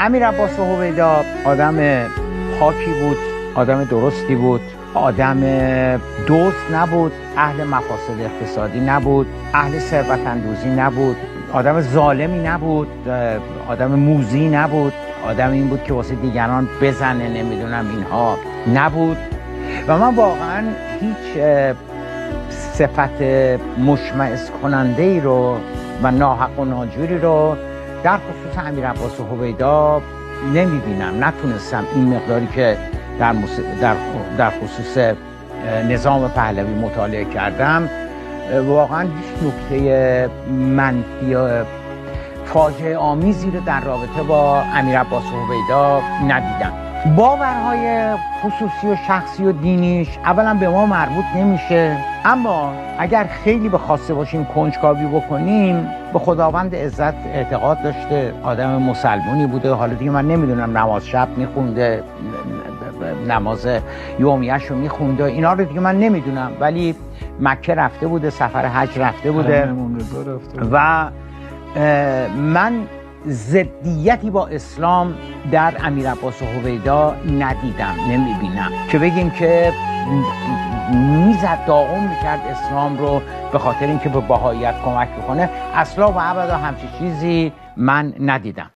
امیر عباس هویدا آدم پاکی بود، آدم درستی بود، آدم دزد نبود، اهل مفاسد اقتصادی نبود، اهل ثروت اندوزی نبود، آدم ظالمی نبود، آدم موذی نبود، آدم این بود که واسه دیگران بزنه نمیدونم اینها نبود. و من واقعا هیچ صفت مشمئز کننده ای رو و ناحق و ناجوری رو در خصوص امیر عباس هویدا نمیبینم. نتونستم این مقداری که در خصوص نظام پهلوی مطالعه کردم واقعا هیچ نکته منفی فاجعه آمیزی رو در رابطه با امیر عباس هویدا ندیدم. باورهای خصوصی و شخصی و دینیش اولا به ما مربوط نمیشه، اما اگر خیلی بخواسته باشیم کنجکاوی بکنیم به خداوند عزت اعتقاد داشته، آدم مسلمونی بوده. حالا دیگه من نمیدونم نماز شب میخونده، نماز یومیه‌ش رو میخونده، اینا رو دیگه من نمیدونم، ولی مکه رفته بوده، سفر حج رفته بوده و من ضدیتی با اسلام در امیر عباس هویدا ندیدم، نمیبینم که بگیم که میزد داغون میکرد اسلام رو به خاطر اینکه به بهائیت کمک بکنه. اصلا و ابدا همچین چیزی من ندیدم.